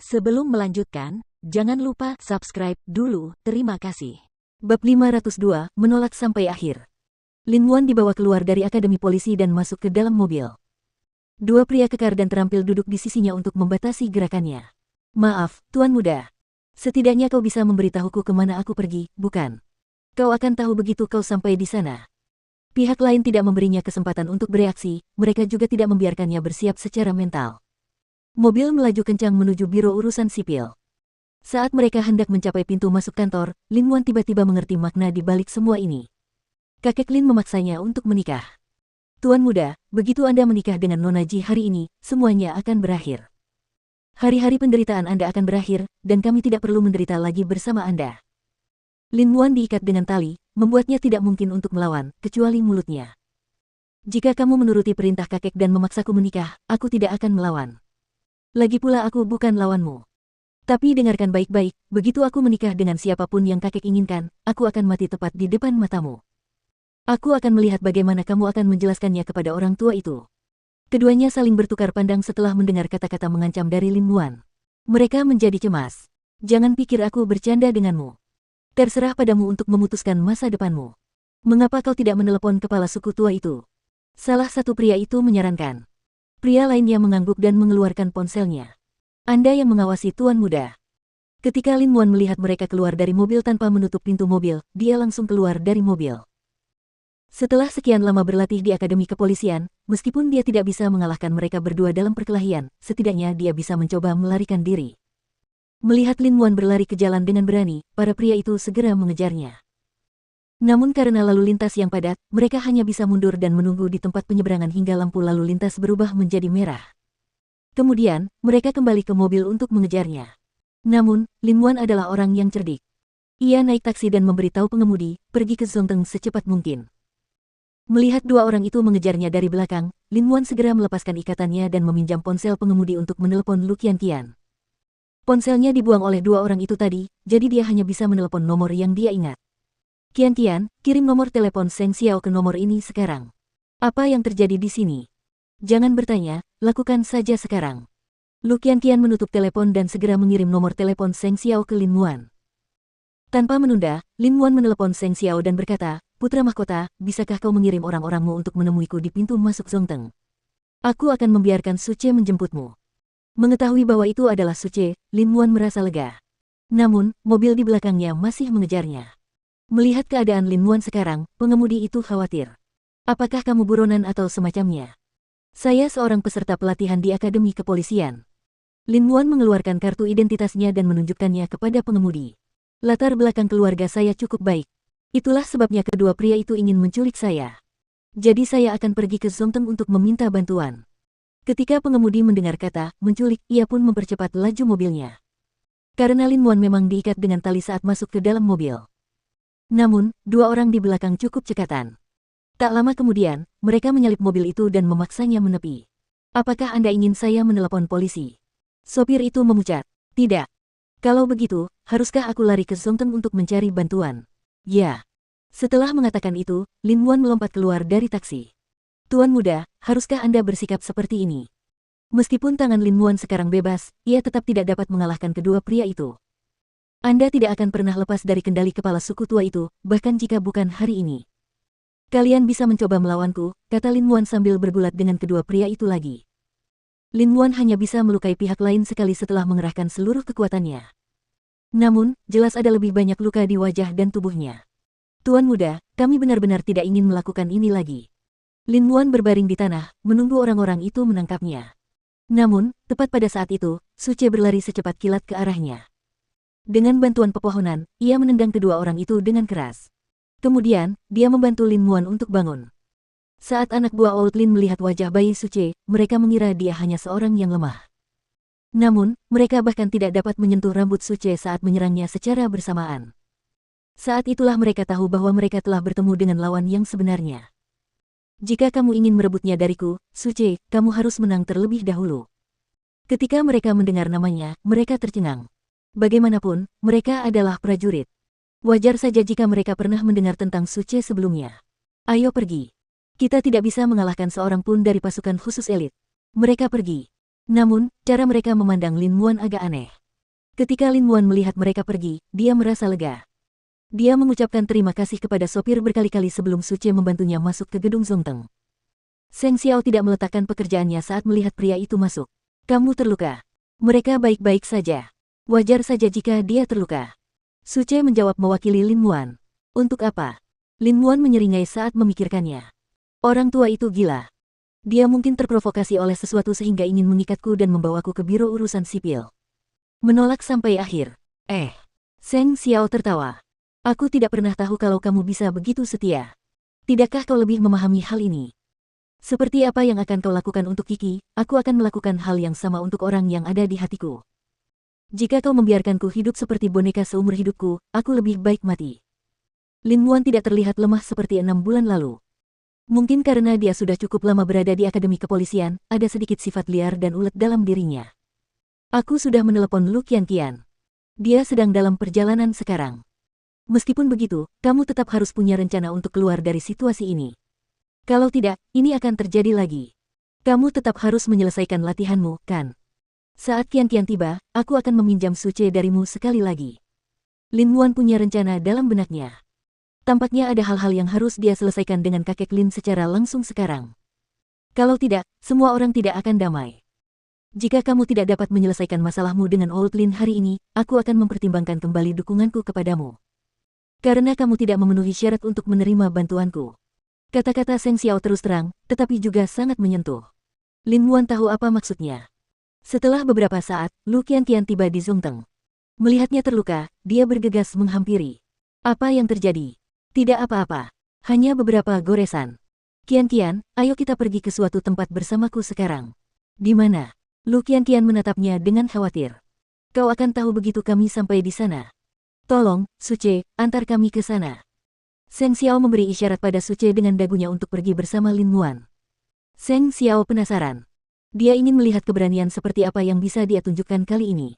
Sebelum melanjutkan, jangan lupa subscribe dulu, terima kasih. Bab 502, menolak sampai akhir. Lin Muan dibawa keluar dari akademi polisi dan masuk ke dalam mobil. Dua pria kekar dan terampil duduk di sisinya untuk membatasi gerakannya. Maaf, Tuan Muda. Setidaknya kau bisa memberitahuku kemana aku pergi, bukan? Kau akan tahu begitu kau sampai di sana. Pihak lain tidak memberinya kesempatan untuk bereaksi, mereka juga tidak membiarkannya bersiap secara mental. Mobil melaju kencang menuju Biro Urusan Sipil. Saat mereka hendak mencapai pintu masuk kantor, Lin Muan tiba-tiba mengerti makna di balik semua ini. Kakek Lin memaksanya untuk menikah. Tuan Muda, begitu Anda menikah dengan Nona Ji hari ini, semuanya akan berakhir. Hari-hari penderitaan Anda akan berakhir, dan kami tidak perlu menderita lagi bersama Anda. Lin Muan diikat dengan tali, membuatnya tidak mungkin untuk melawan, kecuali mulutnya. Jika kamu menuruti perintah kakek dan memaksaku menikah, aku tidak akan melawan. Lagi pula aku bukan lawanmu. Tapi dengarkan baik-baik, begitu aku menikah dengan siapapun yang kakek inginkan, aku akan mati tepat di depan matamu. Aku akan melihat bagaimana kamu akan menjelaskannya kepada orang tua itu. Keduanya saling bertukar pandang setelah mendengar kata-kata mengancam dari Lin Muan. Mereka menjadi cemas. Jangan pikir aku bercanda denganmu. Terserah padamu untuk memutuskan masa depanmu. Mengapa kau tidak menelepon kepala suku tua itu? Salah satu pria itu menyarankan. Pria lainnya mengangguk dan mengeluarkan ponselnya. Anda yang mengawasi Tuan Muda. Ketika Lin Muan melihat mereka keluar dari mobil tanpa menutup pintu mobil, dia langsung keluar dari mobil. Setelah sekian lama berlatih di Akademi Kepolisian, meskipun dia tidak bisa mengalahkan mereka berdua dalam perkelahian, setidaknya dia bisa mencoba melarikan diri. Melihat Lin Muan berlari ke jalan dengan berani, para pria itu segera mengejarnya. Namun karena lalu lintas yang padat, mereka hanya bisa mundur dan menunggu di tempat penyeberangan hingga lampu lalu lintas berubah menjadi merah. Kemudian, mereka kembali ke mobil untuk mengejarnya. Namun, Lin Muan adalah orang yang cerdik. Ia naik taksi dan memberitahu pengemudi, pergi ke Zongteng secepat mungkin. Melihat dua orang itu mengejarnya dari belakang, Lin Muan segera melepaskan ikatannya dan meminjam ponsel pengemudi untuk menelepon Lu Qianqian. Ponselnya dibuang oleh dua orang itu tadi, jadi dia hanya bisa menelepon nomor yang dia ingat. Qianqian, kirim nomor telepon Seng Xiao ke nomor ini sekarang. Apa yang terjadi di sini? Jangan bertanya, lakukan saja sekarang. Lu Qianqian menutup telepon dan segera mengirim nomor telepon Seng Xiao ke Lin Muan. Tanpa menunda, Lin Muan menelepon Seng Xiao dan berkata, Putra Mahkota, bisakah kau mengirim orang-orangmu untuk menemuiku di pintu masuk Zongteng? Aku akan membiarkan Suce menjemputmu. Mengetahui bahwa itu adalah Suce, Lin Muan merasa lega. Namun, mobil di belakangnya masih mengejarnya. Melihat keadaan Lin Muan sekarang, pengemudi itu khawatir. Apakah kamu buronan atau semacamnya? Saya seorang peserta pelatihan di Akademi Kepolisian. Lin Muan mengeluarkan kartu identitasnya dan menunjukkannya kepada pengemudi. Latar belakang keluarga saya cukup baik. Itulah sebabnya kedua pria itu ingin menculik saya. Jadi saya akan pergi ke Zongteng untuk meminta bantuan. Ketika pengemudi mendengar kata menculik, ia pun mempercepat laju mobilnya. Karena Lin Muan memang diikat dengan tali saat masuk ke dalam mobil. Namun, dua orang di belakang cukup cekatan. Tak lama kemudian, mereka menyalip mobil itu dan memaksanya menepi. Apakah Anda ingin saya menelepon polisi? Sopir itu memucat. Tidak. Kalau begitu, haruskah aku lari ke Zongteng untuk mencari bantuan? Ya. Setelah mengatakan itu, Lin Muan melompat keluar dari taksi. Tuan Muda, haruskah Anda bersikap seperti ini? Meskipun tangan Lin Muan sekarang bebas, ia tetap tidak dapat mengalahkan kedua pria itu. Anda tidak akan pernah lepas dari kendali kepala suku tua itu, bahkan jika bukan hari ini. Kalian bisa mencoba melawanku, kata Lin Muan sambil bergulat dengan kedua pria itu lagi. Lin Muan hanya bisa melukai pihak lain sekali setelah mengerahkan seluruh kekuatannya. Namun, jelas ada lebih banyak luka di wajah dan tubuhnya. Tuan Muda, kami benar-benar tidak ingin melakukan ini lagi. Lin Muan berbaring di tanah, menunggu orang-orang itu menangkapnya. Namun, tepat pada saat itu, Suce berlari secepat kilat ke arahnya. Dengan bantuan pepohonan, ia menendang kedua orang itu dengan keras. Kemudian, dia membantu Lin Muan untuk bangun. Saat anak buah Old Lin melihat wajah bayi Suce, mereka mengira dia hanya seorang yang lemah. Namun, mereka bahkan tidak dapat menyentuh rambut Suce saat menyerangnya secara bersamaan. Saat itulah mereka tahu bahwa mereka telah bertemu dengan lawan yang sebenarnya. Jika kamu ingin merebutnya dariku, Suce, kamu harus menang terlebih dahulu. Ketika mereka mendengar namanya, mereka tercengang. Bagaimanapun, mereka adalah prajurit. Wajar saja jika mereka pernah mendengar tentang Suce sebelumnya. Ayo pergi. Kita tidak bisa mengalahkan seorang pun dari pasukan khusus elit. Mereka pergi. Namun, cara mereka memandang Lin Muan agak aneh. Ketika Lin Muan melihat mereka pergi, dia merasa lega. Dia mengucapkan terima kasih kepada sopir berkali-kali sebelum Suce membantunya masuk ke gedung Zongteng. Seng Xiao tidak meletakkan pekerjaannya saat melihat pria itu masuk. Kamu terluka. Mereka baik-baik saja. Wajar saja jika dia terluka. Suce menjawab mewakili Lin Muan. Untuk apa? Lin Muan menyeringai saat memikirkannya. Orang tua itu gila. Dia mungkin terprovokasi oleh sesuatu sehingga ingin mengikatku dan membawaku ke biro urusan sipil. Menolak sampai akhir. Seng Xiao tertawa. Aku tidak pernah tahu kalau kamu bisa begitu setia. Tidakkah kau lebih memahami hal ini? Seperti apa yang akan kau lakukan untuk Kiki, aku akan melakukan hal yang sama untuk orang yang ada di hatiku. Jika kau membiarkanku hidup seperti boneka seumur hidupku, aku lebih baik mati. Lin Muan tidak terlihat lemah seperti 6 bulan lalu. Mungkin karena dia sudah cukup lama berada di akademi kepolisian, ada sedikit sifat liar dan ulet dalam dirinya. Aku sudah menelepon Lu Qianqian. Dia sedang dalam perjalanan sekarang. Meskipun begitu, kamu tetap harus punya rencana untuk keluar dari situasi ini. Kalau tidak, ini akan terjadi lagi. Kamu tetap harus menyelesaikan latihanmu, kan? Saat Qianqian tiba, aku akan meminjam Suce darimu sekali lagi. Lin Muan punya rencana dalam benaknya. Tampaknya ada hal-hal yang harus dia selesaikan dengan kakek Lin secara langsung sekarang. Kalau tidak, semua orang tidak akan damai. Jika kamu tidak dapat menyelesaikan masalahmu dengan Old Lin hari ini, aku akan mempertimbangkan kembali dukunganku kepadamu. Karena kamu tidak memenuhi syarat untuk menerima bantuanku. Kata-kata Seng Xiao terus terang, tetapi juga sangat menyentuh. Lin Muan tahu apa maksudnya. Setelah beberapa saat, Lu Qianqian tiba di Zongteng. Melihatnya terluka, dia bergegas menghampiri. Apa yang terjadi? Tidak apa-apa. Hanya beberapa goresan. Qianqian, ayo kita pergi ke suatu tempat bersamaku sekarang. Di mana? Lu Qianqian menatapnya dengan khawatir. Kau akan tahu begitu kami sampai di sana. Tolong, Suce, antar kami ke sana. Seng Xiao memberi isyarat pada Suce dengan dagunya untuk pergi bersama Lin Muan. Seng Xiao penasaran. Dia ingin melihat keberanian seperti apa yang bisa dia tunjukkan kali ini.